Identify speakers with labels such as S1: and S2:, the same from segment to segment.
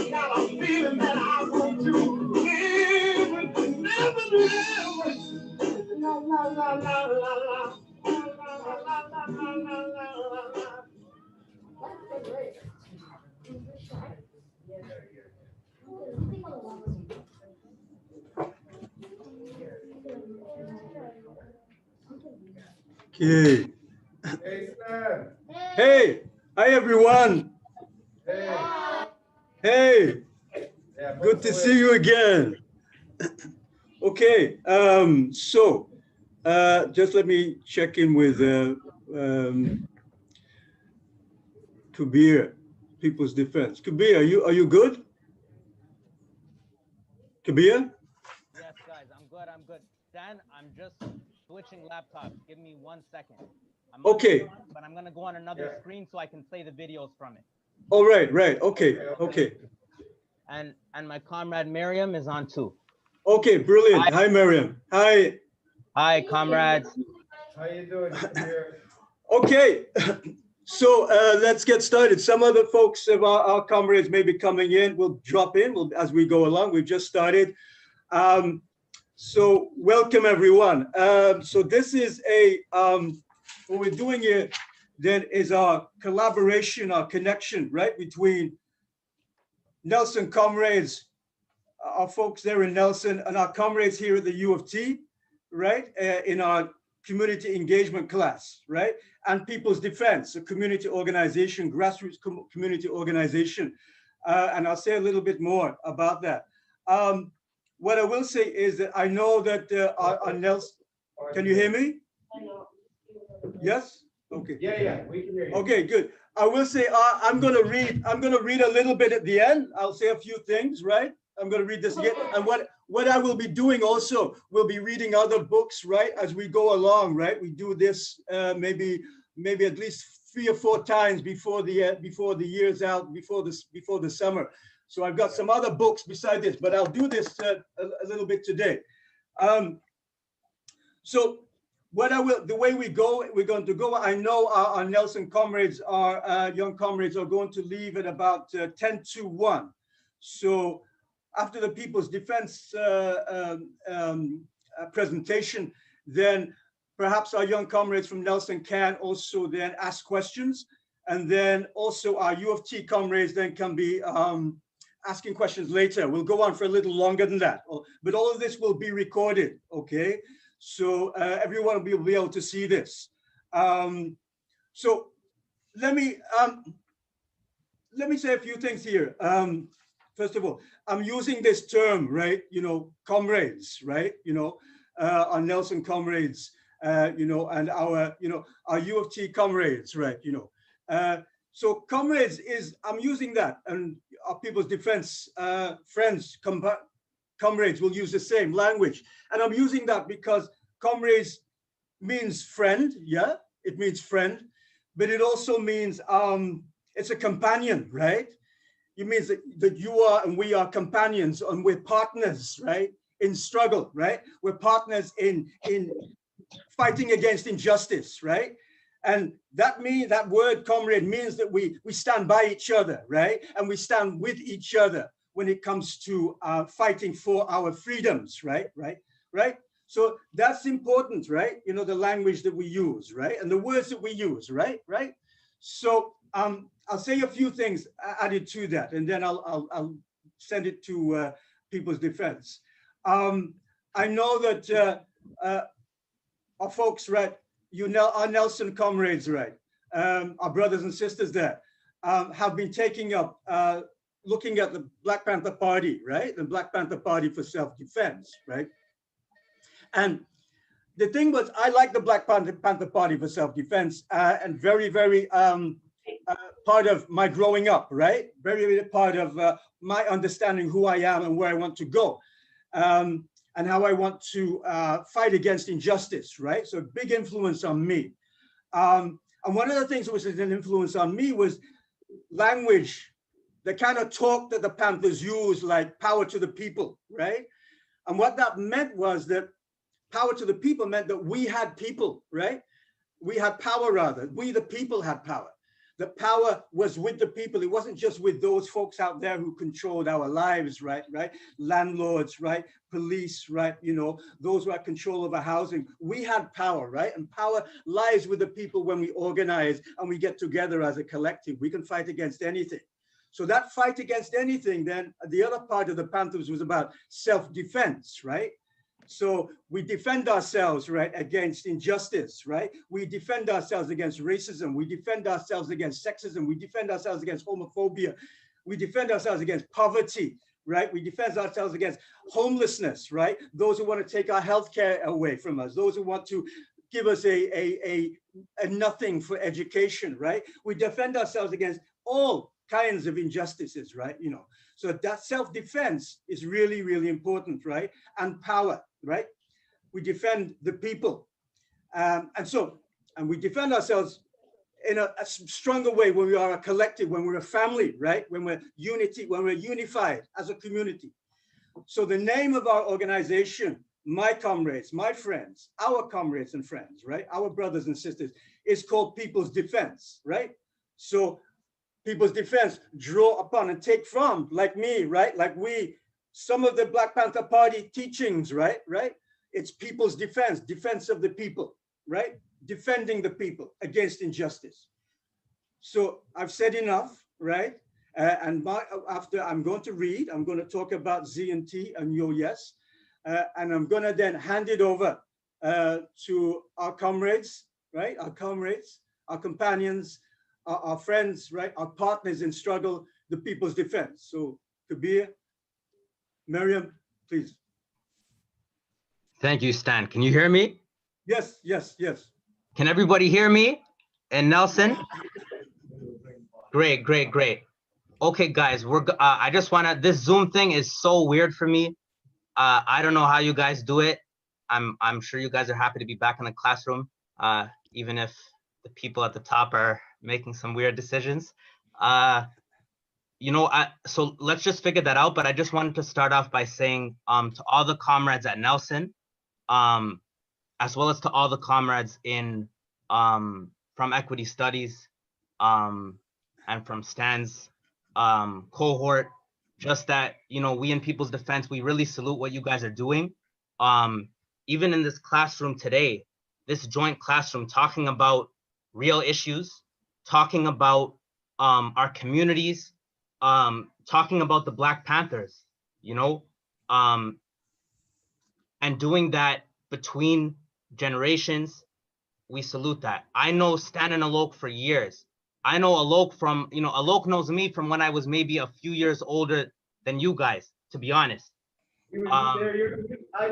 S1: got a feeling that I want to live, never live. La la la la la la. Okay.
S2: Hey, Stan.
S1: Hey, hi everyone.
S2: Hey.
S1: Hey,
S2: Yeah,
S1: good to see you again. Okay, so just let me check in with Kabir, People's Defense. Kabir, are you good? Kabir?
S3: Yes, guys, I'm good. Dan, I'm just switching laptops. Give me 1 second. I'm
S1: okay.
S3: But I'm gonna go on another screen so I can play the videos from it.
S1: Oh, right. Okay.
S3: And my comrade Miriam is on too.
S1: Okay, brilliant. Hi Miriam. Hi.
S3: Hi, comrades.
S2: How you doing, Kabir?
S1: Okay. So let's get started. Some other folks of our comrades may be coming in. We'll drop in as we go along. We've just started. So welcome everyone. So this is what we're doing here then is our collaboration, our connection, right, between Nelson comrades, our folks there in Nelson, and our comrades here at the U of T, right, in our community engagement class, right, and People's Defense, a community organization, grassroots community organization, and I'll say a little bit more about that. What I will say is that I know that our Nelson, can you hear me? Yes? Okay.
S2: Yeah, we can hear you.
S1: Okay, good. I will say I'm gonna read a little bit at the end. I'll say a few things, right? I'm gonna read this again. And what I will be doing also, we'll be reading other books, right, as we go along, right? We do this maybe at least 3 or 4 times before the year's out, before the summer. So I've got some other books beside this, but I'll do this a little bit today. So the way we're going to go, I know our Nelson comrades, our young comrades are going to leave at about 10 to 1. So after the People's Defense presentation, then perhaps our young comrades from Nelson can also then ask questions. And then also our U of T comrades then can be asking questions later. We'll go on for a little longer than that, but all of this will be recorded, okay? So everyone will be able to see this. So let me say a few things here. First of all, I'm using this term, right? You know, comrades, right? You know, our Nelson comrades, you know, and our U of T comrades, right? You know, so comrades I'm using that, and our People's Defense friends, comrades will use the same language. And I'm using that because comrades means friend, yeah, it means friend, but it also means it's a companion, right? It means that you are and we are companions and we're partners, right? In struggle, right? We're partners in fighting against injustice, right? And that word comrade means that we stand by each other, right? And we stand with each other when it comes to fighting for our freedoms, right? So that's important, right? You know, the language that we use, right? And the words that we use, right? So I'll say a few things added to that, and then I'll send it to People's Defense. I know that our folks, right? Our Nelson comrades, right? Our brothers and sisters there have been taking up looking at the Black Panther Party, right? The Black Panther Party for Self-Defense, right? And the thing was, I like the Black Panther Party for Self-Defense and very, very part of my growing up, right? Very, very part of my understanding who I am and where I want to go. And how I want to fight against injustice, right? So a big influence on me. And one of the things that was an influence on me was language, the kind of talk that the Panthers use, like power to the people, right? And what that meant was that power to the people meant that we had people, right? We had power, rather. We, the people, had power. The power was with the people. It wasn't just with those folks out there who controlled our lives, right? Landlords, right? Police, right? You know, those who had control over housing. We had power, right? And power lies with the people when we organize and we get together as a collective. We can fight against anything. So that fight against anything, then the other part of the Panthers was about self-defense, right? So we defend ourselves, right, against injustice, right? We defend ourselves against racism. We defend ourselves against sexism. We defend ourselves against homophobia. We defend ourselves against poverty, right? We defend ourselves against homelessness, right? Those who want to take our healthcare away from us, those who want to give us a nothing for education, right? We defend ourselves against all kinds of injustices, right? You know, so that self-defense is really, really important, right? And power, right? We defend the people. And we defend ourselves in a stronger way when we are a collective, when we're a family, right? When we're unified as a community. So the name of our organization, my comrades, my friends, our comrades and friends, right? Our brothers and sisters, is called People's Defense, right? So People's Defense draw upon and take from, like me, right? Like we, some of the Black Panther Party teachings, right? It's People's Defense, defense of the people, right? Defending the people against injustice. So I've said enough, right? After I'm going to read, I'm going to talk about Z and T and Yo Yes, and I'm going to then hand it over to our comrades, right? Our comrades, our companions, our friends, right? Our partners in struggle, the People's Defense. So Kabir, Miriam, please.
S4: Thank you, Stan. Can you hear me?
S1: Yes, yes, yes.
S4: Can everybody hear me? And Nelson? Great, great, great. Okay, guys, I just wanna, this Zoom thing is so weird for me. I don't know how you guys do it. I'm sure you guys are happy to be back in the classroom, even if the people at the top are making some weird decisions. You know, so let's just figure that out. But I just wanted to start off by saying to all the comrades at Nelson, as well as to all the comrades in from Equity Studies and from Stan's cohort, just that, you know, we in People's Defense, we really salute what you guys are doing. Even in this classroom today, this joint classroom, talking about real issues, talking about our communities, talking about the Black Panthers, you know, and doing that between generations, we salute that. I know Stan and Alok for years. I know Alok from, you know, Alok knows me from when I was maybe a few years older than you guys, to be honest.
S2: I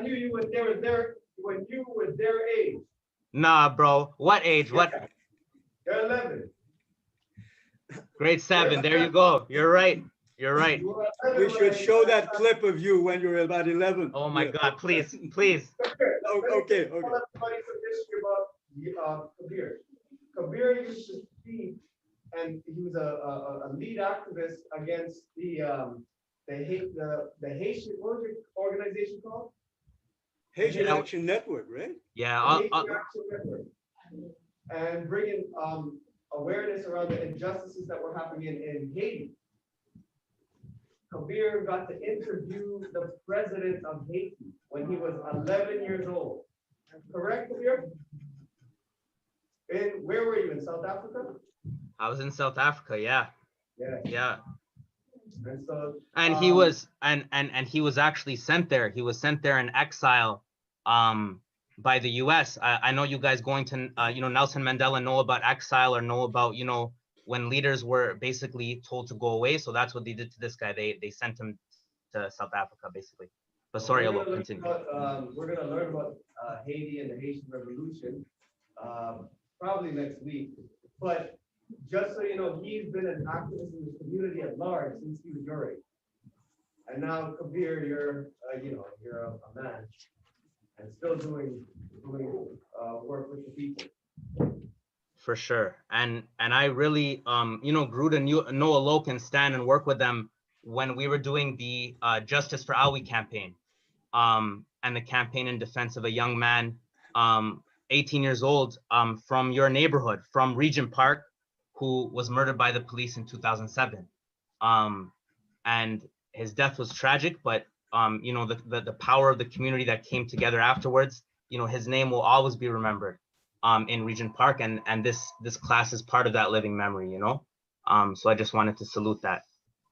S2: knew you were there when you were their age.
S4: Nah, bro. What age? What?
S2: You're 11.
S4: Grade 7. There you go. You're right. You're right.
S1: We should show that clip of you when you're about 11.
S4: Oh my God, please, please.
S1: Okay.
S2: Tell everybody some history about Kabir. Kabir used to speak, and he was a lead activist against the Haitian, what was your organization called?
S1: Haitian Action Network, right?
S4: Yeah.
S2: Haitian Action Network. And bringing awareness around the injustices that were happening in Haiti. Kabir got to interview the president of Haiti when he was 11 years old. Correct, Kabir? And where were you, in South Africa?
S4: I was in South Africa, yeah.
S2: Yeah. And so
S4: he was and he was actually sent there. He was sent there in exile by the US. I know you guys going to you know, Nelson Mandela know about exile, or know about, you know, when leaders were basically told to go away. So that's what they did to this guy. They sent him to South Africa, basically. But sorry, Alok, continue.
S2: We're going to learn about Haiti and the Haitian Revolution probably next week. But just so you know, he's been an activist in the community at large since he was your age. And now, Kabir, you're you're a man and still doing work with the people.
S4: For sure. And I really you know, grew to know Alok and Stan and work with them when we were doing the Justice for Awi campaign. and the campaign in defense of a young man, 18 years old, from your neighborhood, from Regent Park, who was murdered by the police in 2007. And his death was tragic, but you know, the power of the community that came together afterwards, you know, his name will always be remembered in Regent Park, and this class is part of that living memory, you know. So I just wanted to salute that,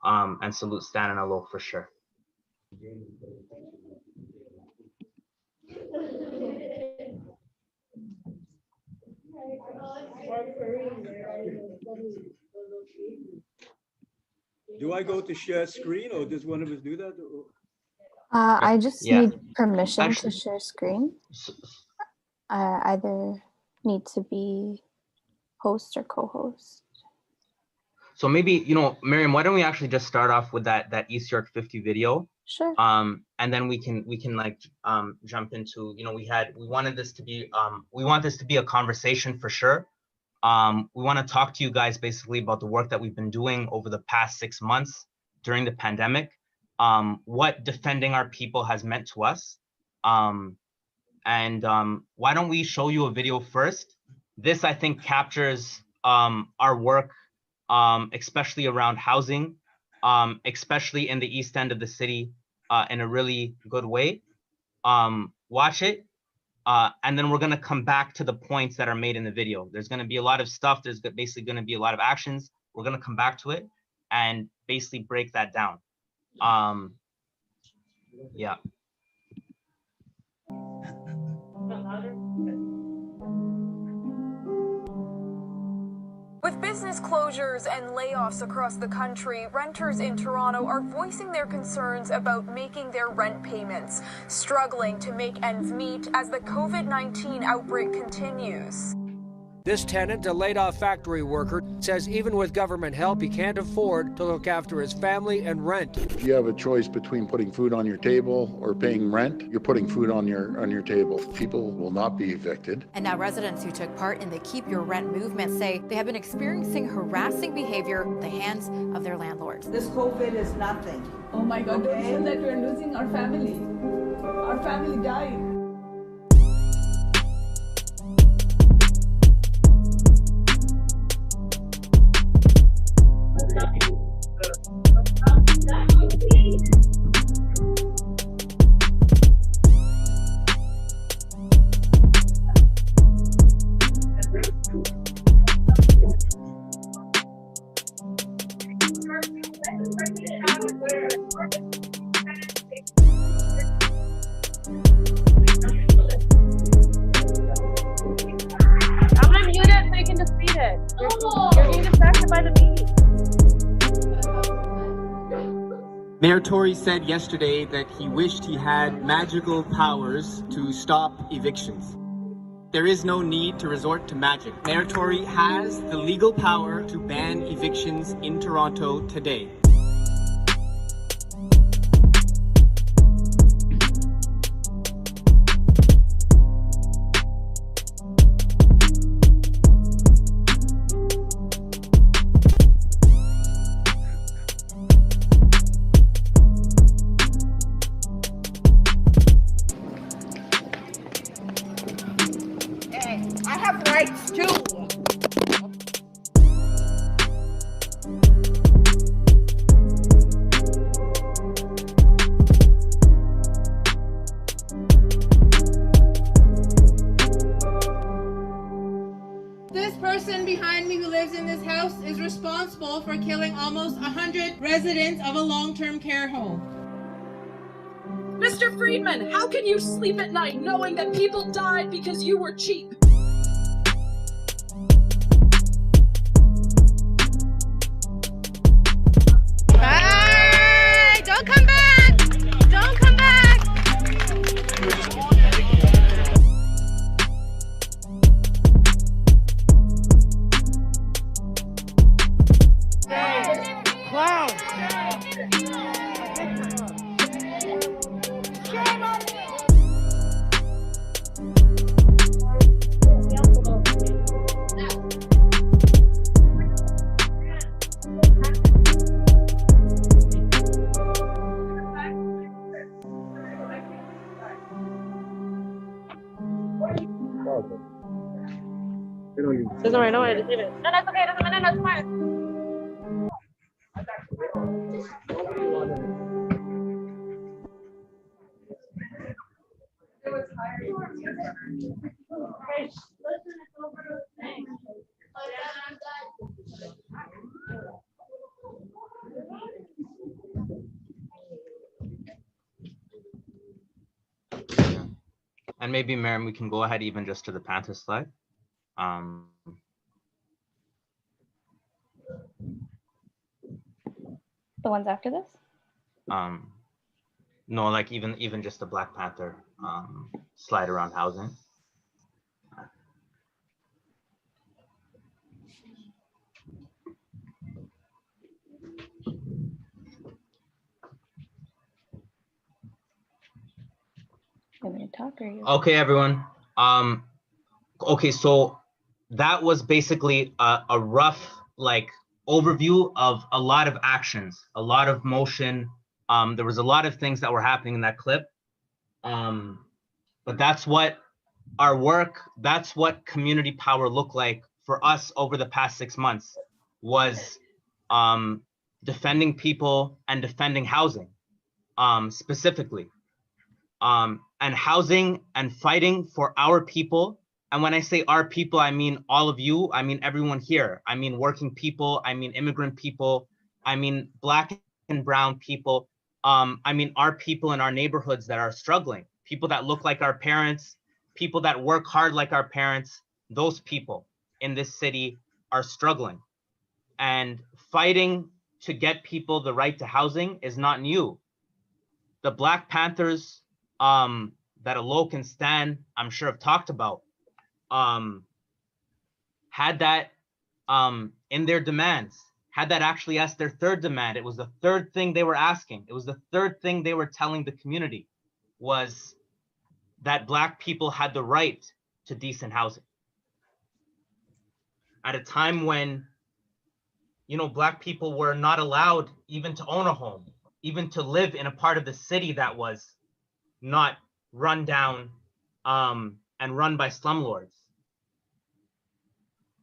S4: and salute Stan and Alok for sure.
S1: Do I go to share screen, or does one of us do that?
S5: I just
S4: Yeah.
S5: need permission
S4: Actually-
S5: to share screen. I either need to be host or co-host.
S4: So maybe, you know, Miriam, why don't we actually just start off with that East York 50 video,
S5: Sure.
S4: and then we can like jump into, you know, we want this to be a conversation for sure. We want to talk to you guys basically about the work that we've been doing over the past 6 months during the pandemic, what defending our people has meant to us. And why don't we show you a video first? This, I think, captures our work, especially around housing, especially in the east end of the city, in a really good way. Watch it. And then we're going to come back to the points that are made in the video. There's going to be a lot of stuff. There's basically going to be a lot of actions. We're going to come back to it and basically break that down. Yeah.
S6: With business closures and layoffs across the country, renters in Toronto are voicing their concerns about making their rent payments, struggling to make ends meet as the COVID-19 outbreak continues.
S7: This tenant, a laid-off factory worker, says even with government help, he can't afford to look after his family and rent.
S8: If you have a choice between putting food on your table or paying rent, you're putting food on your table. People will not be evicted.
S9: And now residents who took part in the Keep Your Rent movement say they have been experiencing harassing behavior at the hands of their landlords.
S10: This COVID is nothing.
S11: Oh my God, don't say that we're losing our family. Our family died.
S12: I'm gonna mute it so you can just read it. You're being distracted by the meeting.
S13: Mayor Tory said yesterday that he wished he had magical powers to stop evictions. There is no need to resort to magic. Mayor Tory has the legal power to ban evictions in Toronto today.
S10: I have rights too.
S11: This person behind me who lives in this house is responsible for killing almost 100 residents of a long-term care home.
S12: Mr. Friedman, how can you sleep at night knowing that people died because you were cheap?
S11: Bye! Don't come back! Don't come back!
S7: Clown!
S11: Shame on you!
S12: Doesn't worry, no worry, just leave it. No, that's okay, doesn't matter, no, it's fine.
S4: And maybe, Miriam, we can go ahead even just to the Panther slide.
S5: The ones after this?
S4: No, like even just the Black Panther slide around housing.
S5: You want me to talk or you?
S4: Okay, everyone. Okay, so that was basically a rough like overview of a lot of actions, a lot of motion. There was a lot of things that were happening in that clip. But that's what our work, that's what community power looked like for us over the past 6 months, was defending people and defending housing, specifically. And housing and fighting for our people. And when I say our people, I mean all of you, I mean everyone here. I mean working people, I mean immigrant people, I mean Black and brown people. I mean our people in our neighborhoods that are struggling, people that look like our parents, people that work hard like our parents. Those people in this city are struggling. And fighting to get people the right to housing is not new. The Black Panthers that Alok and Stan, I'm sure, have talked about, had that in their demands, had that actually as their third demand. It was the third thing they were asking. It was the third thing they were telling the community, was that Black people had the right to decent housing. At a time when, you know, Black people were not allowed even to own a home, even to live in a part of the city that was not run down and run by slumlords.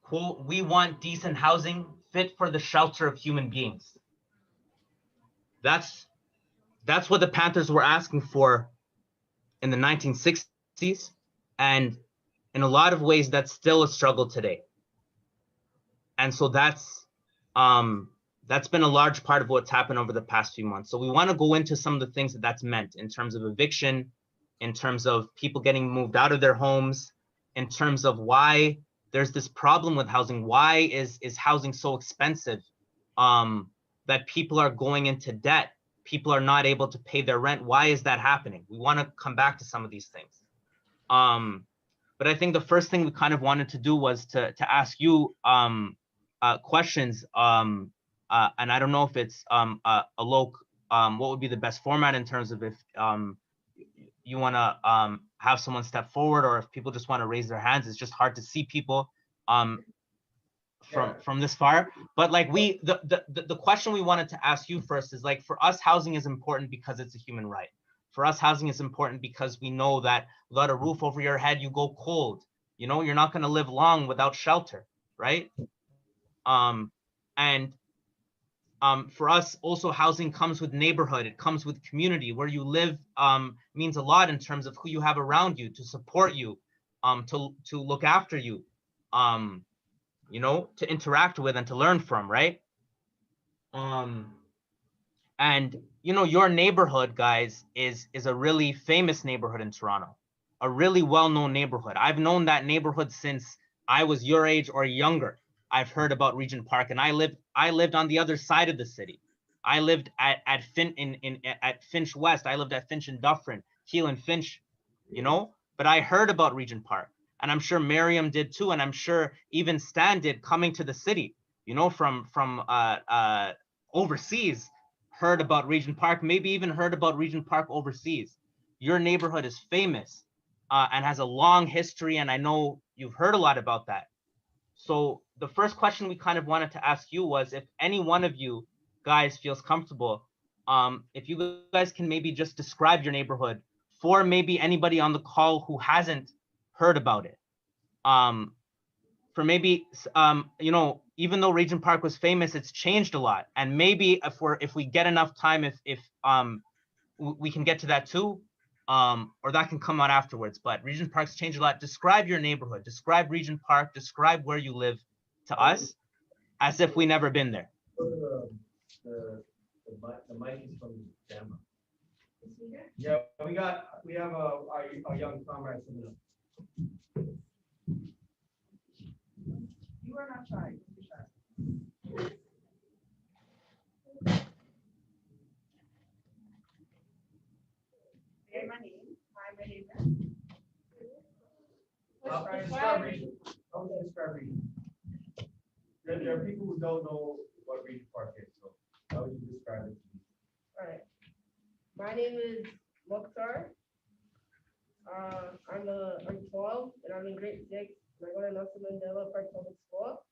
S4: Quote, "We want decent housing fit for the shelter of human beings." That's what the Panthers were asking for in the 1960s, and in a lot of ways that's still a struggle today. And so that's been a large part of what's happened over the past few months. So we want to go into some of the things that that's meant in terms of eviction, in terms of people getting moved out of their homes, in terms of why there's this problem with housing. Why is housing so expensive that people are going into debt? People are not able to pay their rent. Why is that happening? We want to come back to some of these things. But I think the first thing we kind of wanted to do was to ask you questions. And I don't know if it's Alok, what would be the best format in terms of if you want to have someone step forward, or if people just want to raise their hands. It's just hard to see people from this far. But like the question we wanted to ask you first is, like, for us, housing is important because it's a human right. For us, housing is important because we know that without a roof over your head, you go cold. You know, you're not going to live long without shelter, right? For us, also, housing comes with neighborhood. It comes with community. Where you live means a lot in terms of who you have around you to support you, to look after you, you know, to interact with and to learn from, right? And you know, your neighborhood, guys, is a really famous neighborhood in Toronto, a really well-known neighborhood. I've known that neighborhood since I was your age or younger. I've heard about Regent Park, and I lived on the other side of the city. I lived at Finch West. I lived at Finch and Dufferin, Keele and Finch, you know. But I heard about Regent Park, and I'm sure Miriam did too, and I'm sure even Stan did, coming to the city, you know, from overseas. Heard about Regent Park, maybe even heard about Regent Park overseas. Your neighborhood is famous and has a long history, and I know you've heard a lot about that. So the first question we kind of wanted to ask you was, if any one of you guys feels comfortable, if you guys can maybe just describe your neighborhood for maybe anybody on the call who hasn't heard about it. for maybe you know, even though Regent Park was famous, it's changed a lot. And maybe if we get enough time, if we can get to that too, or that can come out afterwards. But Regent Park's changed a lot. Describe your neighborhood, describe Regent Park, describe where you live to us as if we never been there.
S2: The mic is from Gamma. Yeah, we have our young comrades coming up.
S10: You are not shy. Don't be shy. Say my name. Hi, my name is.
S2: Describe Regent. How would you describe Regent? There are people who don't know what Regent Park is, so how would you describe it?
S14: All right. My name is Mokhtar. I'm 12 and I'm in grade 6. I go to Nelson Mandela Park Public School,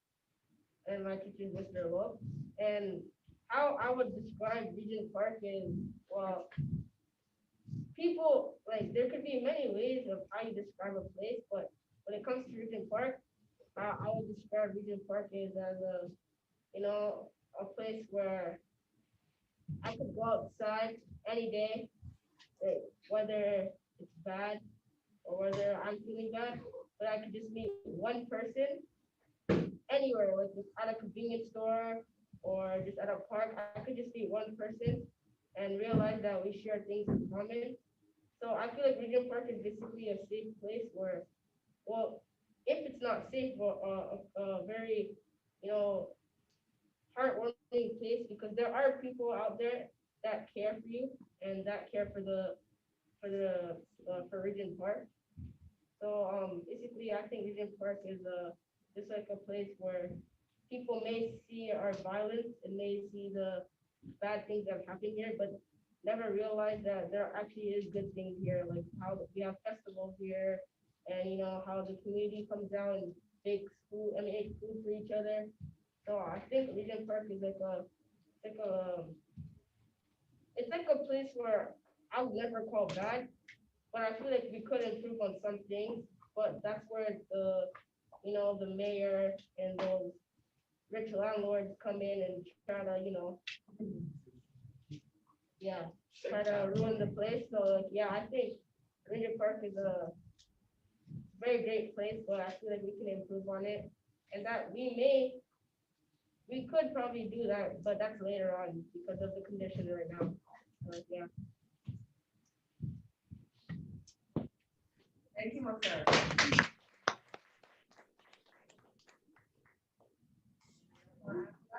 S14: and my teacher is Mr. Love. And how I would describe Regent Park is, well, people, like, there could be many ways of how you describe a place, but when it comes to Regent Park, I would describe Regent Park as a, you know, a place where I could go outside any day, like, whether it's bad or whether I'm feeling bad, but I could just meet one person anywhere, like just at a convenience store or just at a park. I could just meet one person and realize that we share things in common. So I feel like Regent Park is basically a safe place where, well, if it's not safe, but a very, you know, heartwarming place, because there are people out there that care for you and that care for Regent Park. So basically, I think Regent Park is just like a place where people may see our violence and may see the bad things that happen here, but never realize that there actually is good things here, like how we have festivals here, and you know how the community comes down and makes food for each other. So I think Regent Park is it's like a place where I would never call bad, but I feel like we could improve on some things. But that's where the mayor and those rich landlords come in and try to, try to ruin the place. So like, yeah, I think Regent Park is a very great place, but I feel like we can improve on it, and that we could probably do that, but that's later on because of the condition right now. Yeah.
S10: Thank you, Mokhtar.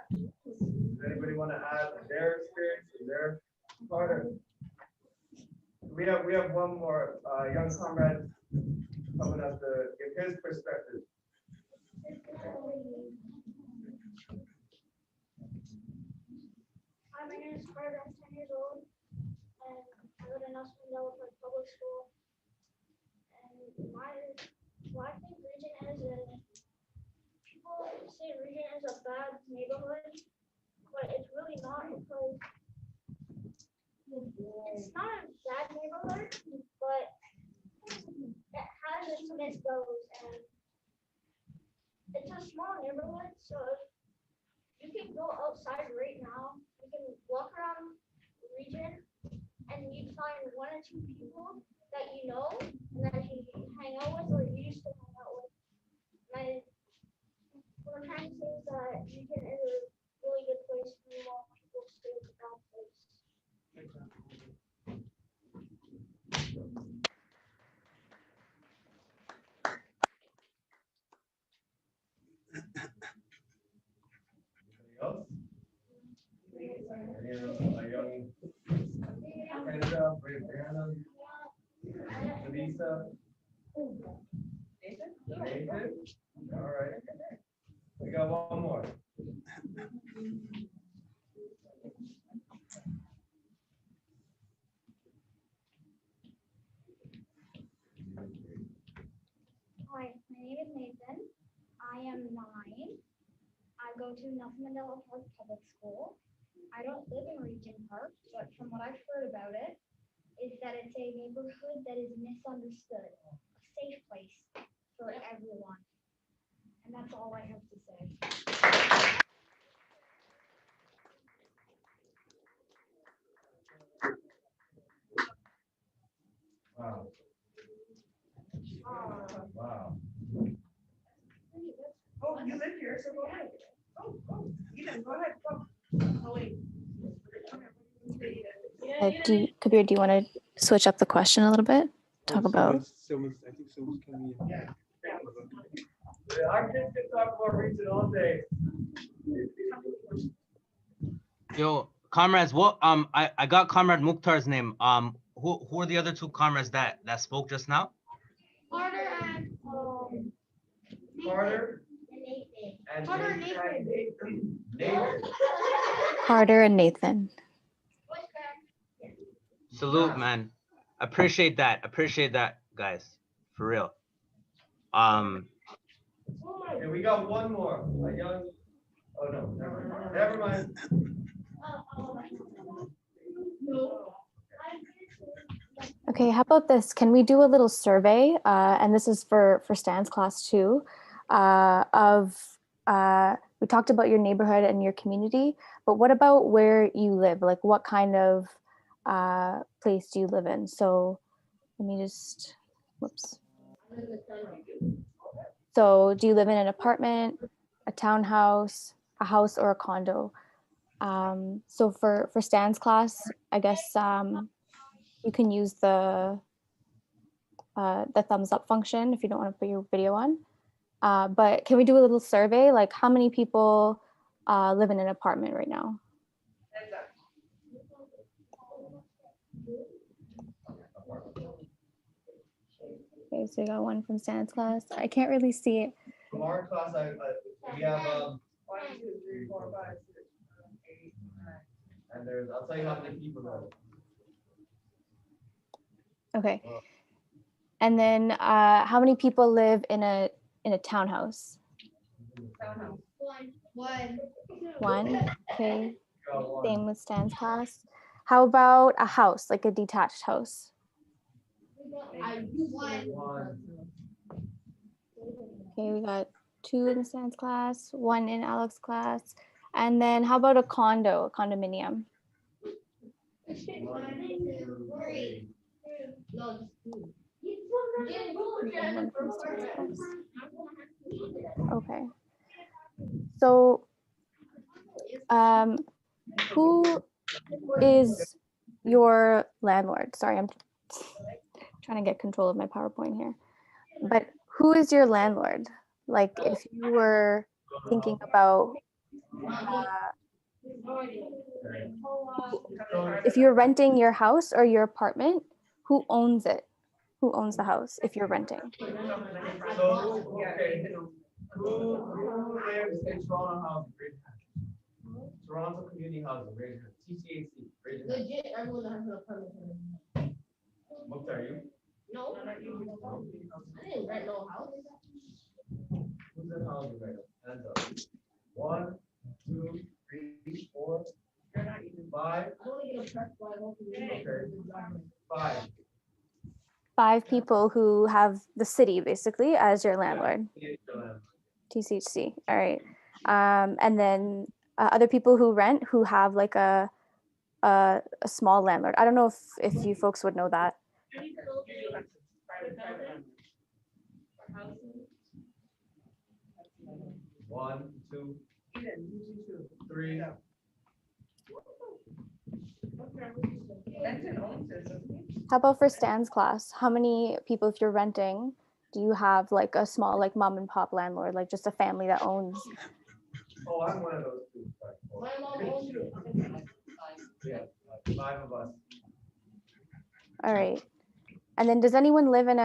S2: Does anybody want to add their experience and their part of? We have one more young comrade coming up to give his perspective.
S15: Hi, my name is Carter. I'm 10 years old, and I go to Nelson Mandela Park Public School. And I think Regent people say Regent is a bad neighborhood, but it's really not, because it's not a bad neighborhood, but it has its misgoes, and it's a small neighborhood, so you can go outside right now. You can walk around Regent, and you find one or two people that you know and that you hang out with, or you used to hang out with. And what I'm trying to say is that Regent is a really good place for a lot of people to stay with that place.
S2: Anybody else? A young Canada, Brianna, Lisa, Nathan. All right, we got one more.
S15: Hi, my name is Nathan. I am 9. I go to Nelson Mandela Park Public School. I don't live in Regent Park, but from what I've heard about it, is that it's a neighborhood that is misunderstood, a safe place for everyone. And that's all I have to say.
S2: Wow. Wow.
S10: Oh, you live here, so go ahead. Oh, Eden, go ahead, go. Oh, wait.
S5: Kabir, do you want to switch up the question a little bit? Talk about.
S1: I think someone's coming in.
S2: Yeah. Our kids can talk about region all day.
S4: Yo, comrades, what I got Comrade Mukhtar's name. Who are the other two comrades that spoke just now?
S15: Carter and
S2: Carter
S15: and
S2: Nathan.
S5: Carter and Nathan.
S4: Salute, man. Appreciate that, guys. For real.
S2: And we got one more. A young. Oh no, never mind.
S5: Okay, how about this? Can we do a little survey? And this is for Stan's class too. We talked about your neighborhood and your community, but what about where you live? Like, what kind of place do you live in? So let me just, whoops. So do you live in an apartment, a townhouse, a house, or a condo? So for Stan's class, I guess you can use the thumbs up function if you don't want to put your video on. But can we do a little survey? Like, how many people live in an apartment right now? Okay, so we got one from Stan's class. I can't really see it.
S2: From our class, we have
S10: 1, 2, 3, 4, 5, 6, 7, 8, 9.
S2: and there's, I'll tell you how many people there.
S5: Okay. And then how many people live in a townhouse?
S10: Townhouse.
S5: One. Okay. Same with Stan's class. How about a house, like a detached house? Okay, we got 2 in Stan's class, 1 in Alex's class. And then how about a condo, a condominium?
S15: 1, 2, 3. No,
S5: okay. So who is your landlord? Sorry, I'm trying to get control of my PowerPoint here. But who is your landlord? Like, if you were thinking about if you're renting your house or your apartment, who owns it? Who owns the house if you're renting?
S2: So, okay, who lives in Toronto housing? Raise your hand. Toronto community housing, raise your hand. TCAC, raise your hand.
S14: Legit, everyone that has an apartment.
S2: Mukhtar, you?
S14: No, I didn't rent no house.
S2: Who's in housing right now? Hands up. 1, 2, 3, 4, 5.
S14: I want to get a press flag.
S2: Okay. 5.
S5: 5 people who have the city basically as your landlord. TCHC. All right. And then other people who rent who have like a small landlord. I don't know if you folks would know that.
S2: 1, 2, 3.
S5: How about for Stan's class? How many people, if you're renting, do you have like a small, like mom and pop landlord, like just a family that owns?
S2: Oh, I'm one of those 2.
S14: My mom owns it.
S2: Yeah, 5 of us.
S5: All right. And then does anyone live in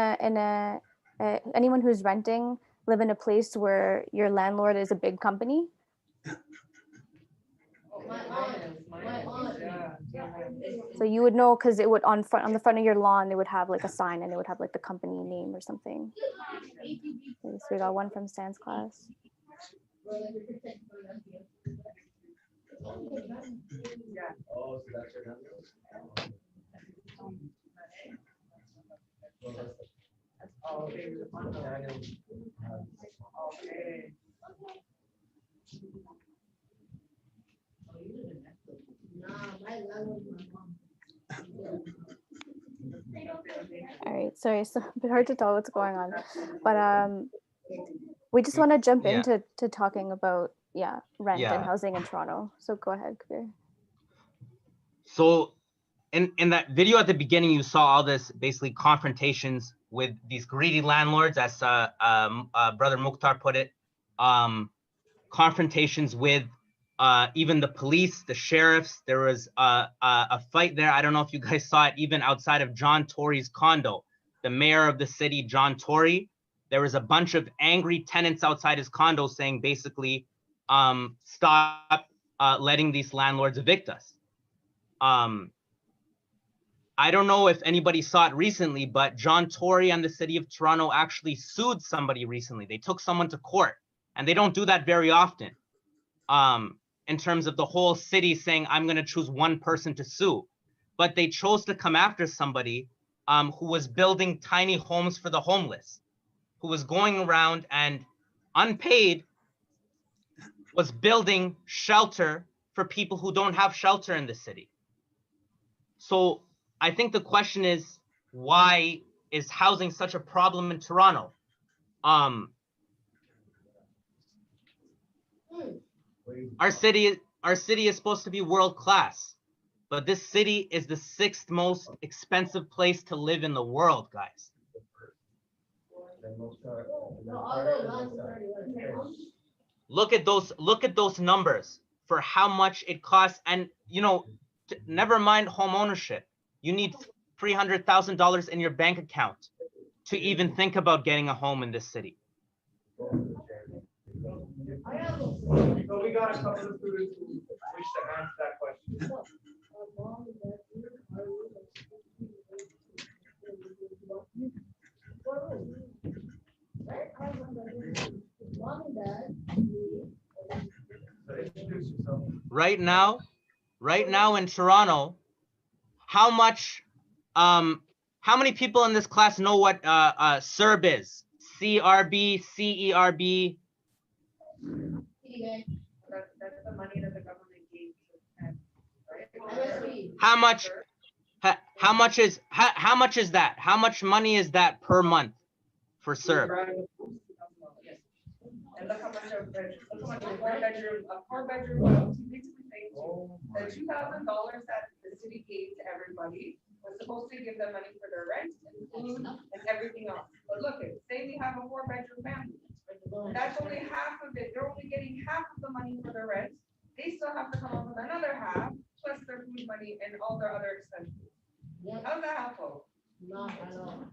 S5: anyone who's renting live in a place where your landlord is a big company? So you would know because it would on the front of your lawn, they would have like a sign and it would have like the company name or something. Okay, so we got one from Stan's class.
S2: Oh, so that's your number?
S5: All right, sorry, it's a bit hard to tell what's going on, but we just want to jump
S4: Yeah.
S5: into talking about rent and
S4: Yeah.
S5: housing in Toronto. So go ahead, Kabir.
S4: So in that video at the beginning, you saw all this basically confrontations with these greedy landlords, as Brother Mukhtar put it, confrontations with even the police, the sheriffs. There was a fight there. I don't know if you guys saw it, even outside of John Tory's condo. The mayor of the city, John Tory, there was a bunch of angry tenants outside his condo saying basically, stop letting these landlords evict us. I don't know if anybody saw it recently, but John Tory and the city of Toronto actually sued somebody recently. They took someone to court, and they don't do that very often. In terms of the whole city saying, I'm going to choose one person to sue, but they chose to come after somebody who was building tiny homes for the homeless, who was going around and unpaid was building shelter for people who don't have shelter in the city. So I think the question is, why is housing such a problem in Toronto? Our city is supposed to be world class, but this city is the 6th most expensive place to live in the world, guys. Look at those numbers for how much it costs, and never mind home ownership. You need $300,000 in your bank account to even think about getting a home in this city.
S2: So we got a couple of students who wish to answer that question.
S4: Right now in Toronto, how many people in this class know what CERB is? CRB, CERB.
S10: That's the money that the government gave to, right?
S4: How much is that? How much money is that per month for CERB?
S10: And look how much a four-bedroom, basically saying the $2,000 that the city gave to everybody was supposed to give them money for their rent and food and everything else. But look, say we have a 4-bedroom family. That's only half of it. They're only getting half of the money for their rent. They still have to come up with another half, plus their food money and all their other expenses. How's that helpful?
S14: Not at all.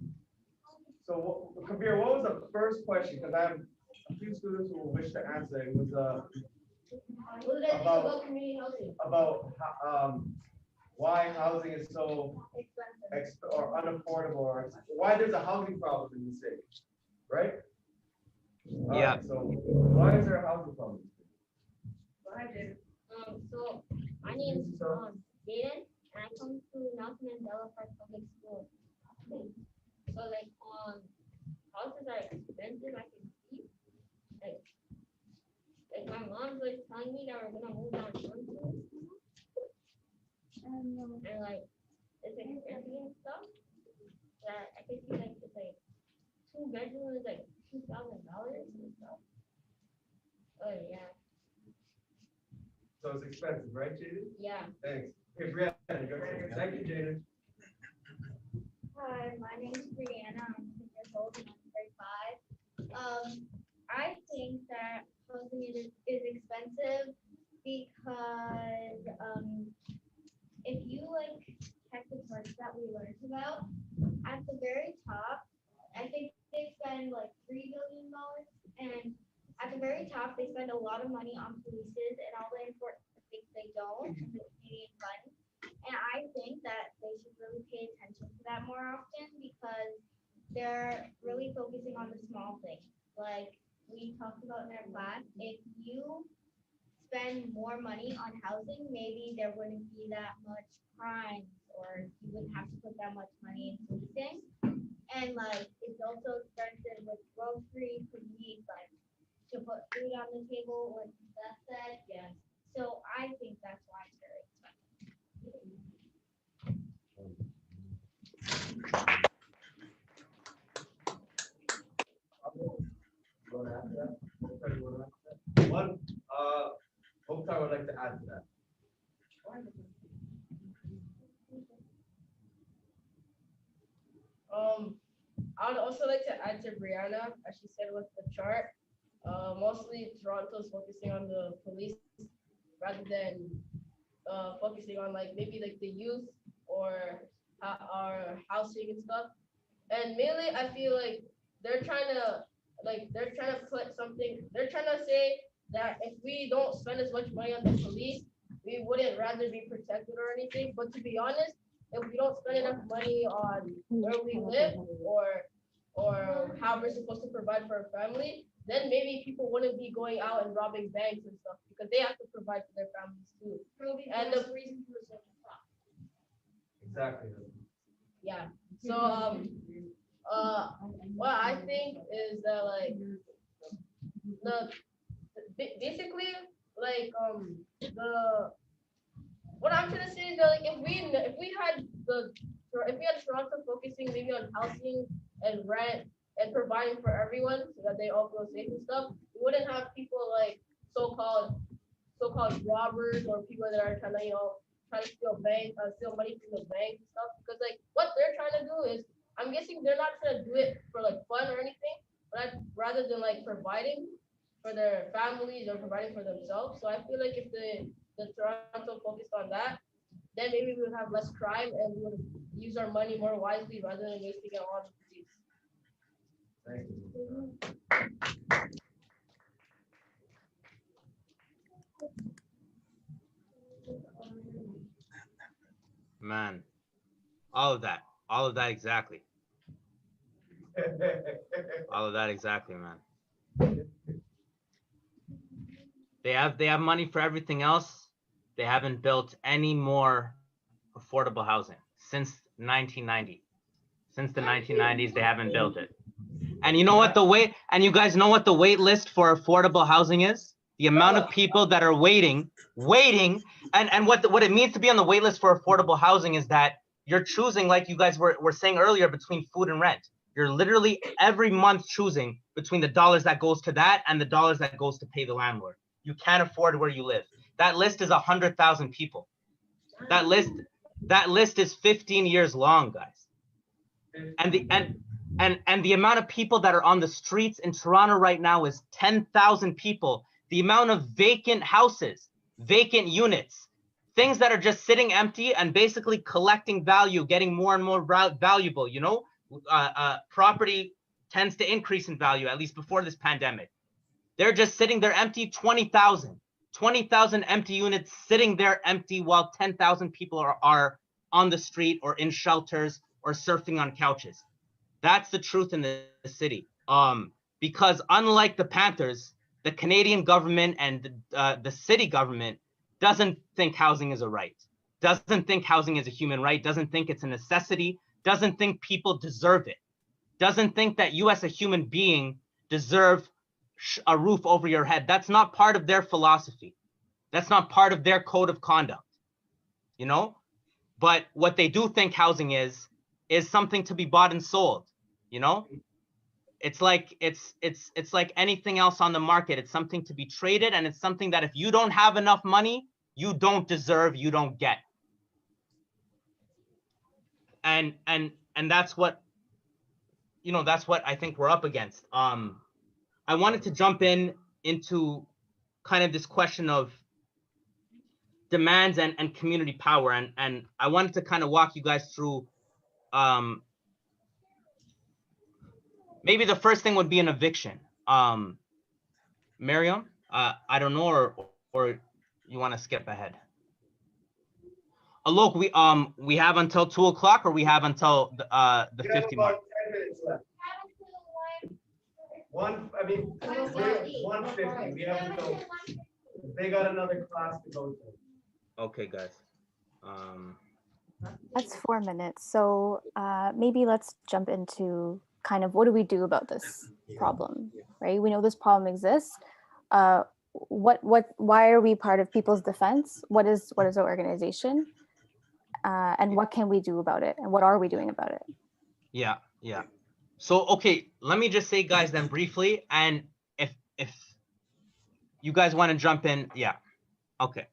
S2: So, Kabir, what was the first question? Because I have a few students who wish to answer. It was about why housing is so or unaffordable, or why there's a housing problem in the city, right?
S4: Yeah.
S2: So why is there a housing problem?
S14: So my name is Jaden, and I come to Nelson Mandela Park Public School. So houses are expensive. I can see. Like my mom's telling me that we're gonna move down to and it's expensive and stuff. That I can see it's 2 bedrooms $2,000 and stuff. Oh yeah.
S2: So it's expensive, right, Jaden?
S14: Yeah.
S2: Thanks. Hey, Brianna, go ahead. Thank you, Jaden.
S15: Hi, my name is Brianna. I'm 10 years old and I'm 35. I think that housing is expensive because if you check the charts that we learned about, at the very top, I think they spend $3 billion, and at the very top, they spend a lot of money on polices and all the important things they don't in the Canadian fund. And I think that they should really pay attention to that more often because they're really focusing on the small things. Like we talked about in our class, if you spend more money on housing, maybe there wouldn't be that much crime or you wouldn't have to put that much money in policing. And if is also expensive with groceries to eat, like to put food on the table, like Beth said. Yes. So I think that's why it's very expensive.
S2: One, Mukhtar would like to add to that.
S14: I would also like to add to Brianna, as she said with the chart. Mostly Toronto's focusing on the police rather than focusing on like maybe like the youth or our housing and stuff. And mainly, I feel like they're trying to put something. They're trying to say that if we don't spend as much money on the police, we wouldn't rather be protected or anything. But to be honest, if we don't spend enough money on where we live or how we're supposed to provide for our family, then maybe people wouldn't be going out and robbing banks and stuff because they have to provide for their families too. And the reason for such a thought.
S2: Exactly.
S14: Yeah. So what I think is that like basically like the what I'm trying to say is that like if we had Toronto focusing maybe on housing and rent and providing for everyone so that they all feel safe and stuff, we wouldn't have people like so-called robbers or people that are trying to steal money from the bank and stuff. Because like what they're trying to do is, I'm guessing they're not trying to do it for like fun or anything, but rather than like providing for their families or providing for themselves. So I feel like if the Toronto focused on that, then maybe we would have less crime and we would use our money more wisely rather than wasting it on the police.
S2: Thank you.
S4: Man, all of that exactly. All of that exactly, man. They have money for everything else. They haven't built any more affordable housing since 1990. Since the 1990s, they haven't built it. And you know what and you guys know what the wait list for affordable housing is? The amount of people that are waiting, and what it means to be on the wait list for affordable housing is that you're choosing, like you guys were saying earlier, between food and rent. You're literally every month choosing between the dollars that goes to that and the dollars that goes to pay the landlord. You can't afford where you live. That list is 100,000 people. That list is 15 years long, guys. And the amount of people that are on the streets in Toronto right now is 10,000 people. The amount of vacant houses, vacant units, things that are just sitting empty and basically collecting value, getting more and more valuable, you know? Property tends to increase in value, at least before this pandemic. They're just sitting there empty, 20,000 empty units sitting there empty while 10,000 people are on the street or in shelters or surfing on couches. That's the truth in the city. Because unlike the Panthers, the Canadian government and the city government doesn't think housing is a right, doesn't think housing is a human right, doesn't think it's a necessity, doesn't think people deserve it, doesn't think that you as a human being deserve a roof over your head. That's not part of their philosophy. That's not part of their code of conduct, you know? But what they do think housing is something to be bought and sold, you know? It's like anything else on the market. It's something to be traded, and it's something that if you don't have enough money, you don't deserve, you don't get. And that's what, you know, that's what I think we're up against. I wanted to jump into kind of this question of demands and community power, and I wanted to kind of walk you guys through maybe the first thing would be an eviction. Miriam, I don't know, or you want to skip ahead? Look, we have until 2 o'clock, or we have until the 50 mark.
S2: 10 minutes left. 150. We have to go. They got another class to go to.
S4: Okay, guys.
S5: That's 4 minutes. So maybe let's jump into kind of what do we do about this problem, right? We know this problem exists. Why are we part of People's Defense? What is our organization? And what can we do about it? And what are we doing about it?
S4: Yeah. So, okay, let me just say, guys, then briefly, and if you guys want to jump in, yeah, okay.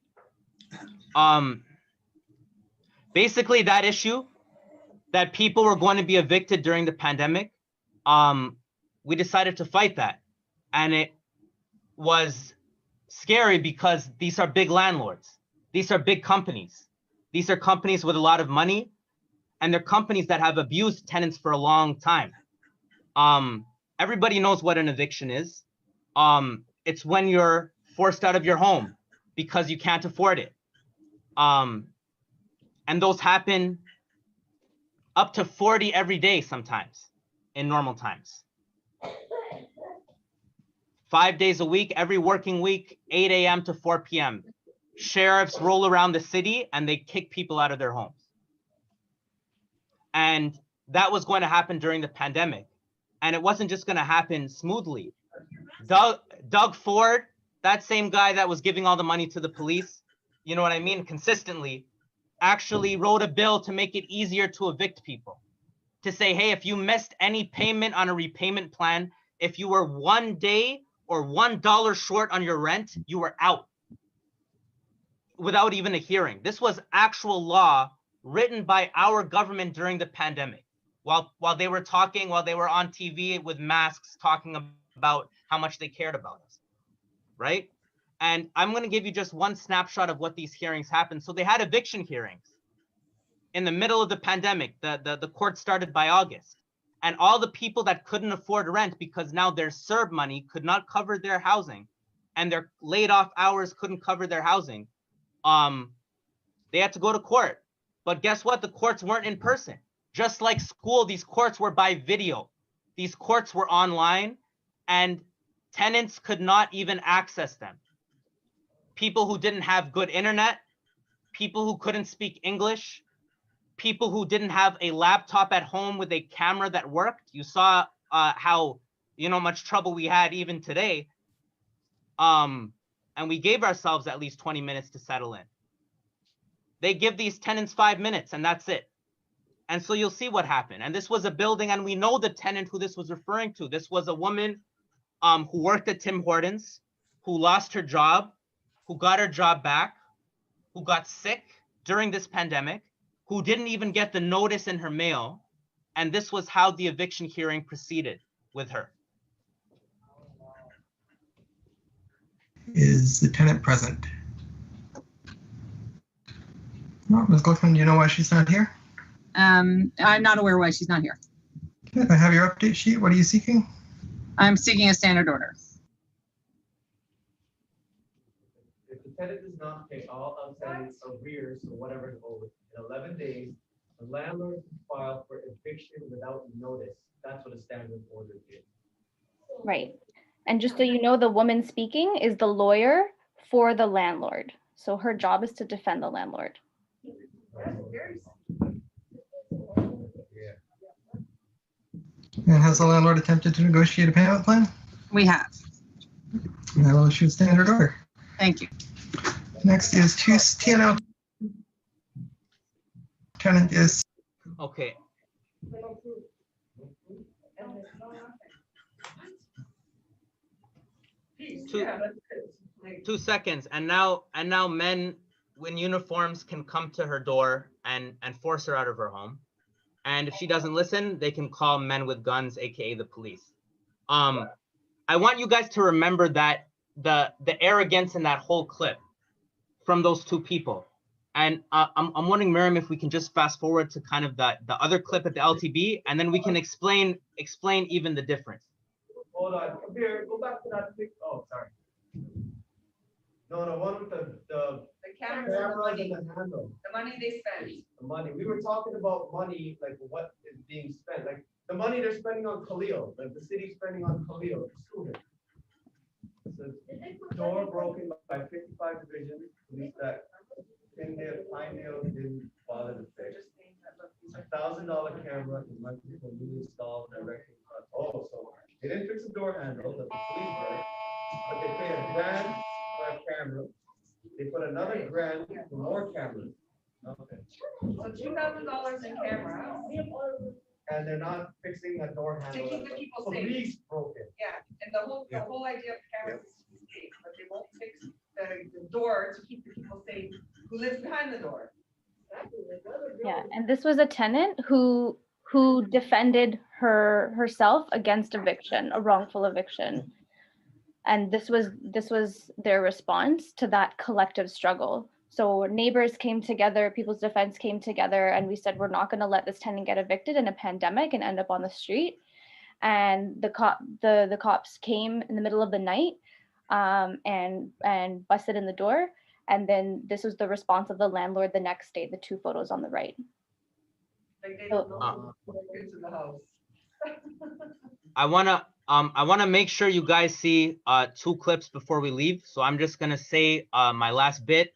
S4: Basically, that issue that people were going to be evicted during the pandemic, we decided to fight that, and it was scary because these are big landlords, these are big companies, these are companies with a lot of money, and they're companies that have abused tenants for a long time. Everybody knows what an eviction is. It's when you're forced out of your home because you can't afford it. And those happen up to 40 every day sometimes in normal times. 5 days a week, every working week, 8 a.m. to 4 p.m. Sheriffs roll around the city and they kick people out of their homes. And that was going to happen during the pandemic. And it wasn't just going to happen smoothly. Doug Ford, that same guy that was giving all the money to the police, you know what I mean, consistently, actually wrote a bill to make it easier to evict people. To say, hey, if you missed any payment on a repayment plan, if you were 1 day or $1 short on your rent, you were out without even a hearing. This was actual law written by our government during the pandemic. While they were talking, while they were on TV with masks talking about how much they cared about us, right? And I'm going to give you just one snapshot of what these hearings happened. So they had eviction hearings in the middle of the pandemic. The court started by August. And all the people that couldn't afford rent because now their CERB money could not cover their housing and their laid off hours couldn't cover their housing, they had to go to court. But guess what? The courts weren't in person. Just like school, these courts were by video. These courts were online and tenants could not even access them. People who didn't have good internet, people who couldn't speak English, people who didn't have a laptop at home with a camera that worked. You saw how much trouble we had even today. And we gave ourselves at least 20 minutes to settle in. They give these tenants 5 minutes and that's it. And so you'll see what happened. And this was a building, and we know the tenant who this was referring to. This was a woman who worked at Tim Hortons, who lost her job, who got her job back, who got sick during this pandemic, who didn't even get the notice in her mail. And this was how the eviction hearing proceeded with her.
S16: Is the tenant present? No, Ms. Glickman, do you know why she's not here?
S17: I'm not aware why she's not here.
S16: Okay, I have your update sheet. What are you seeking?
S17: I'm seeking a standard order.
S2: If the tenant does not pay all outstanding arrears or whatever is owed in 11 days, the landlord can file for eviction without notice. That's what a standard order is.
S5: Right. And just so you know, the woman speaking is the lawyer for the landlord. So her job is to defend the landlord.
S16: And has the landlord attempted to negotiate a payment plan?
S17: We have.
S16: I will issue a standard order.
S17: Thank you.
S16: Next is TNL. Tenant is.
S4: Okay. Two seconds, and now men in uniforms can come to her door and force her out of her home. And if she doesn't listen, they can call men with guns, aka the police. I want you guys to remember that the arrogance in that whole clip from those two people. And I'm wondering, Miriam, if we can just fast forward to kind of the other clip at the LTB, and then we can explain even the difference.
S2: Hold on, come here, go back to that pic. Oh, sorry. No, the one with the cameras and the handle.
S10: The money they spend.
S2: The money. We were talking about money, like what is being spent, like the money they're spending on Khalil, like the city's spending on Khalil, the student. So door broken by 55 divisions, police that Pinedale didn't bother to fix. $1,000 camera is monthly for newly installed directing They didn't fix the door handle that the police broke, but they paid $1,000 for a camera. They put another $1,000 for more cameras. Okay.
S10: So $2,000 in cameras.
S2: And they're not fixing the door handle.
S10: To keep the people safe.
S2: Police broke it.
S10: Yeah, and the whole idea of cameras is to be safe, but they won't fix the door to keep the people safe who lives behind the door.
S5: Yeah, and this was a tenant who defended herself against eviction, a wrongful eviction. And this was their response to that collective struggle. So neighbors came together, People's Defense came together, and we said, we're not going to let this tenant get evicted in a pandemic and end up on the street. And the cops came in the middle of the night and busted in the door. And then this was the response of the landlord the next day, the 2 photos on the right.
S10: Like they don't know into the house.
S4: I wanna make sure you guys see 2 clips before we leave. So I'm just gonna say my last bit.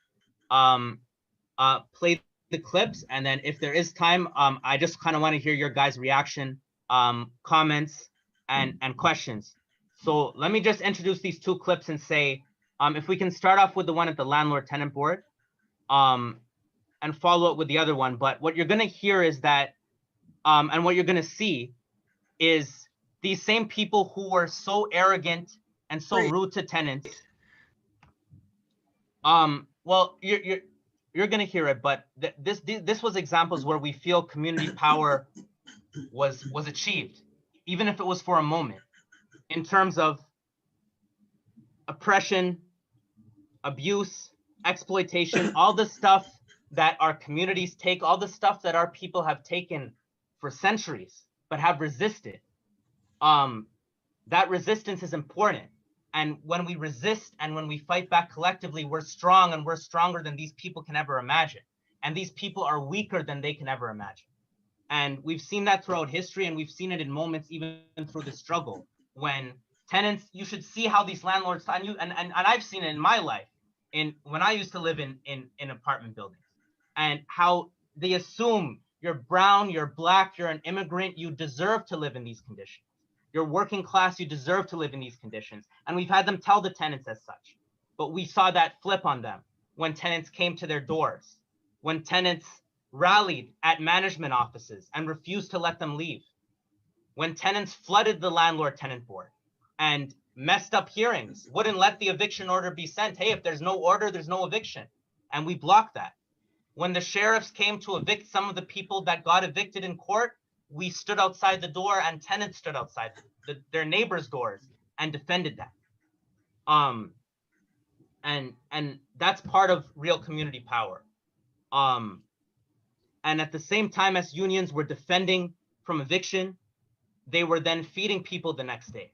S4: Play the clips, and then if there is time, I just kind of want to hear your guys' reaction, comments, and questions. So let me just introduce these 2 clips and say, if we can start off with the one at the landlord-tenant board, and follow up with the other one. But what you're gonna hear is that, and what you're gonna see is these same people who were so arrogant and so rude to tenants. Well, you're gonna hear it, but this was examples where we feel community power was achieved, even if it was for a moment, in terms of oppression, abuse, exploitation, all the stuff that our communities take, all the stuff that our people have taken for centuries, but have resisted. That resistance is important. And when we resist and when we fight back collectively, we're strong, and we're stronger than these people can ever imagine. And these people are weaker than they can ever imagine. And we've seen that throughout history, and we've seen it in moments even through the struggle. When tenants, you should see how these landlords, and I've seen it in my life, when I used to live in apartment buildings, and how they assume you're brown, you're black, you're an immigrant, you deserve to live in these conditions. You're working class, you deserve to live in these conditions. And we've had them tell the tenants as such. But we saw that flip on them when tenants came to their doors, when tenants rallied at management offices and refused to let them leave, when tenants flooded the landlord-tenant board and messed up hearings, wouldn't let the eviction order be sent. Hey, if there's no order, there's no eviction. And we blocked that. When the sheriffs came to evict some of the people that got evicted in court, we stood outside the door, and tenants stood outside their neighbors' doors and defended that. And that's part of real community power. And at the same time as unions were defending from eviction, they were then feeding people the next day,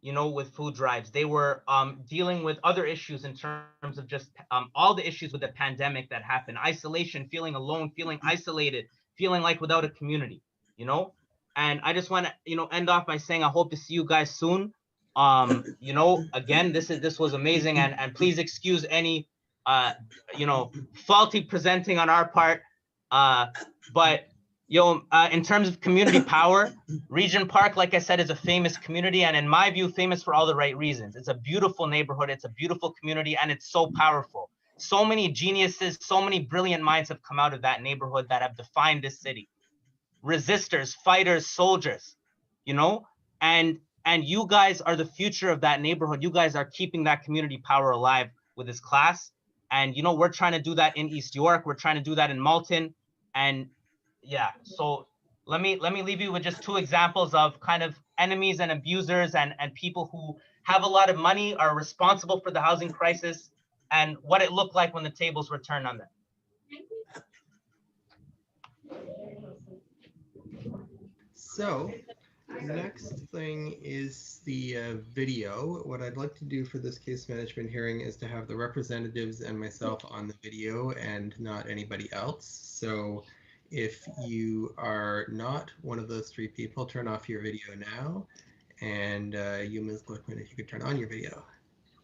S4: with food drives. They were dealing with other issues in terms of just all the issues with the pandemic that happened, isolation, feeling alone, feeling isolated, feeling like without a community. And I just want to, end off by saying I hope to see you guys soon. Again, this was amazing, and please excuse any, faulty presenting on our part. But in terms of community power, Regent Park, like I said, is a famous community, and in my view, famous for all the right reasons. It's a beautiful neighborhood, it's a beautiful community, and it's so powerful. So many geniuses, so many brilliant minds have come out of that neighborhood that have defined this city. Resistors, fighters, soldiers, and you guys are the future of that neighborhood. You guys are keeping that community power alive with this class. And, we're trying to do that in East York. We're trying to do that in Malton. And yeah, so let me leave you with just 2 examples of kind of enemies and abusers and people who have a lot of money, are responsible for the housing crisis, and what it looked like when the tables were turned on them.
S16: So the next thing is the video. What I'd like to do for this case management hearing is to have the representatives and myself on the video and not anybody else. So if you are not one of those 3 people, turn off your video now. And you, Ms. Glickman, if you could turn on your video.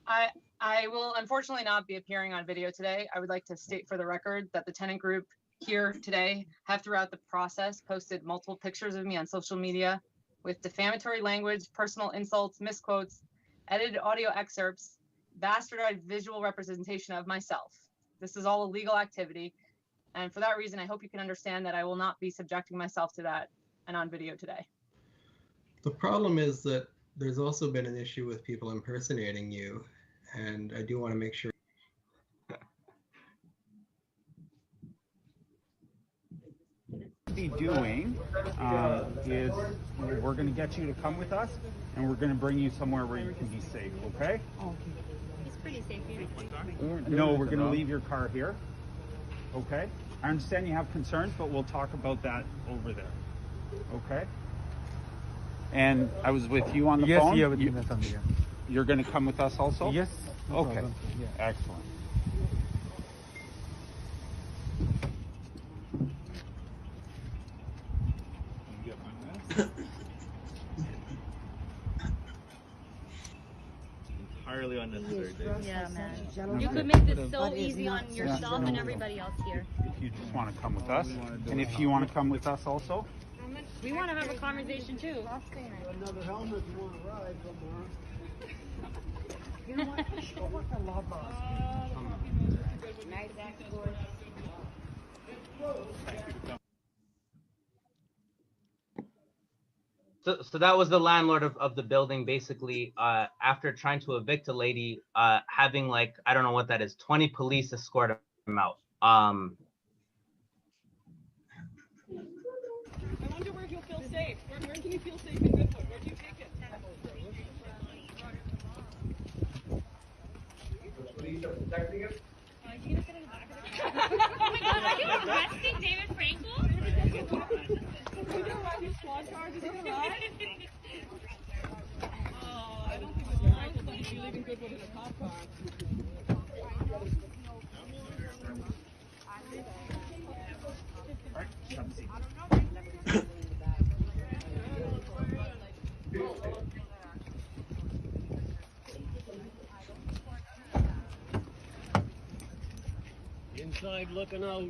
S18: I will unfortunately not be appearing on video today. I would like to state for the record that the tenant group here today have throughout the process posted multiple pictures of me on social media with defamatory language, personal insults, misquotes, edited audio excerpts, bastardized visual representation of myself. This is all a legal activity. And for that reason, I hope you can understand that I will not be subjecting myself to that and on video today.
S16: The problem is that there's also been an issue with people impersonating you, and I do want to make sure.
S19: Be doing is we're going to get you to come with us, and we're going to bring you somewhere where you can be safe. Okay?
S20: It's pretty safe here.
S19: No, we're going to leave your car here. Okay? I understand you have concerns, but we'll talk about that over there. Okay? And I was with you on the phone.
S21: Yes, yeah.
S19: You're going to come with us also?
S21: Yes. No
S19: okay.
S21: problem. Yeah.
S19: Excellent.
S20: Entirely unnecessary. Yeah, man. You could make this so easy on yourself and everybody else here.
S19: If you just want to come with us, and if you want to come with us also.
S20: We want to have a conversation too.
S21: Another helmet, you want to ride somewhere. You know what? Show us a lot
S4: So that was the landlord of the building, basically, after trying to evict a lady, having like, I don't know what that is, 20 police escort him out.
S18: I wonder where he'll feel safe. Where can you feel safe in Goodwood? Where do you take it?
S2: Police are protecting him?
S20: Oh my God, are you arresting David Frankel?
S18: Is he gonna ride his squad cars? Is he gonna ride? Oh, I don't think it's right to let you leaving Goodwood in a cop car.
S21: Inside looking out.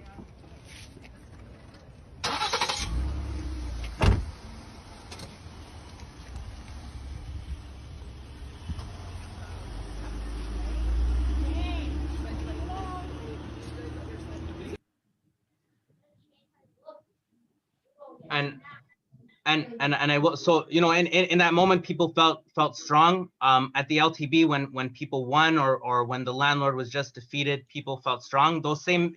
S4: And I will, so you know, in that moment, people felt strong. At the LTB, when people won or when the landlord was just defeated, people felt strong. Those same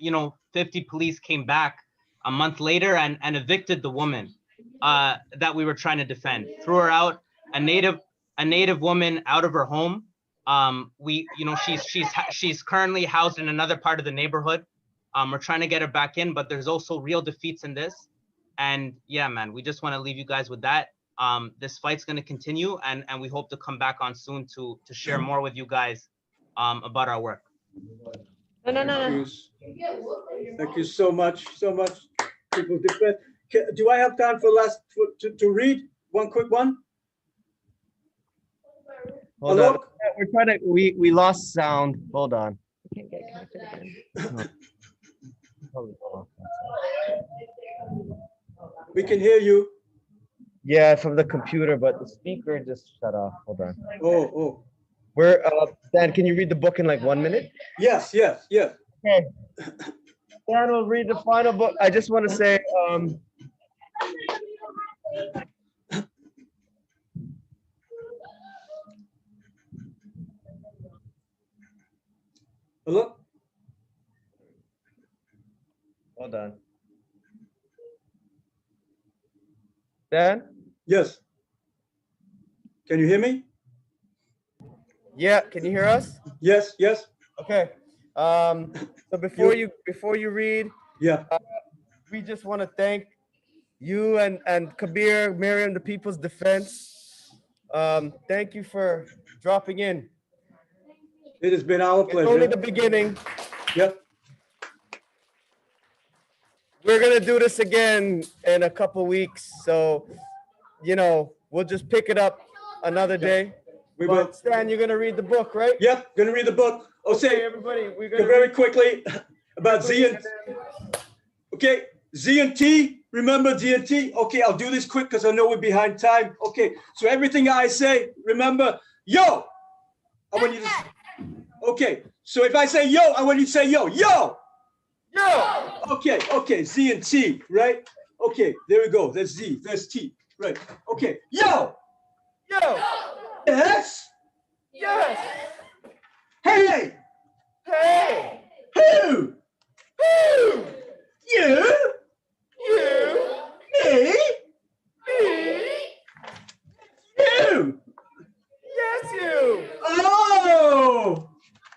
S4: 50 police came back a month later and evicted the woman that we were trying to defend. Threw her out, a native woman out of her home. She's currently housed in another part of the neighborhood. We're trying to get her back in, but there's also real defeats in this. And yeah, man, we just want to leave you guys with that. This fight's going to continue, and we hope to come back on soon to share more with you guys about our work.
S1: No. Thank you so much, people. Do I have time for to read one quick one?
S2: Hold on. We're trying to. We lost sound. Hold on.
S12: Can't get connected again.
S1: We can hear you.
S2: Yeah, from the computer, but the speaker just shut off. Hold on.
S1: Oh.
S2: We're Dan, can you read the book in like 1 minute?
S1: Yes.
S2: Okay. Dan will read the final book. I just want to say,
S1: hello?
S2: Hold on. Dan?
S1: Yes. Can you hear me?
S2: Yeah, can you hear us?
S1: Yes.
S2: Okay. So before you read,
S1: yeah,
S2: we just want to thank you and Kabir, Miriam, the People's Defense. Thank you for dropping in.
S1: It has been our pleasure.
S2: It's only the beginning.
S1: Yep.
S2: We're gonna do this again in a couple weeks, so we'll just pick it up another day.
S1: We will.
S2: Stan, you're gonna read the book, right?
S1: Yep, gonna read the book.
S2: Okay, everybody, we're gonna
S1: very quickly about Z and T Remember D&T? Okay, I'll do this quick because I know we're behind time. Okay, so everything I say, remember, yo. I want you to. Okay, so if I say yo, I want you to say yo, yo. Yo. Okay, Z and T, right? Okay, there we go. There's Z, there's T, right? Okay, yo. Yo. Yes. Yes. Hey. Hey. Who? Who? You. You. Me. Me. You. Yes, you. Oh.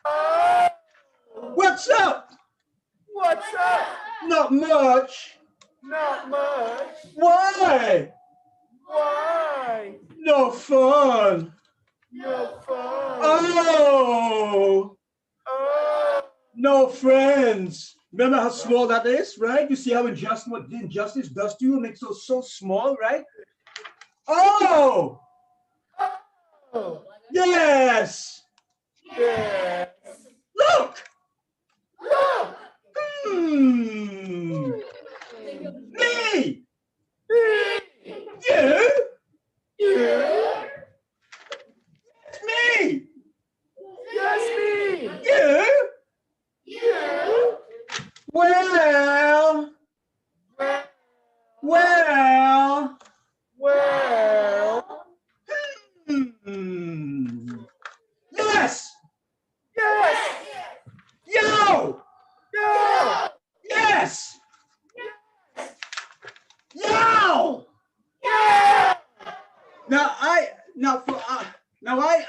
S1: Oh. What's up? What's up? Not much. Not much. Why? Why? No fun. No fun. Oh. Oh. No friends. Remember how small that is, right? You see how what injustice does to you? It makes us so small, right? Oh. Oh. Yes. Yes. Look. Look. Hmm. Me. Me. You. You. Me. Yes, me. You. You. Well. Well. Well. Hmm. Yes. Yes. Yo. Yo. Yes. Yo. Yeah.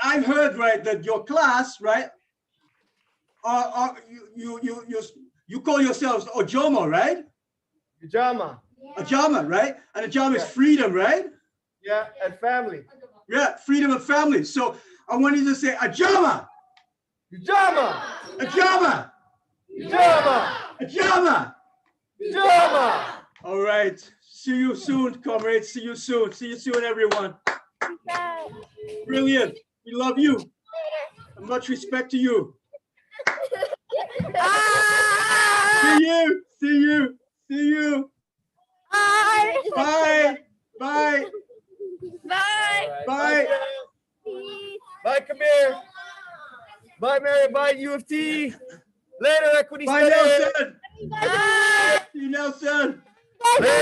S1: I've heard, right, that your class, right, you call yourselves Ojoma, right?
S2: Ajama.
S1: Ajama, right? And Ajama is freedom, right?
S2: Yeah, and family.
S1: Yeah, freedom and family. So I want you to say Ajama.
S2: Ajama.
S1: Ajama.
S2: Ajama.
S1: Ajama.
S2: Ajama.
S1: All right. See you soon, comrades. See you soon. See you soon, everyone. Brilliant. We love you. And much respect to you. See you. See you. See you. Bye. Bye. Bye.
S2: Bye.
S1: Bye.
S2: Bye, Kabir. Bye, Mary. Bye, U of T. Later, Equity
S1: Bye,
S2: Studies.
S1: Nelson. See you, Nelson.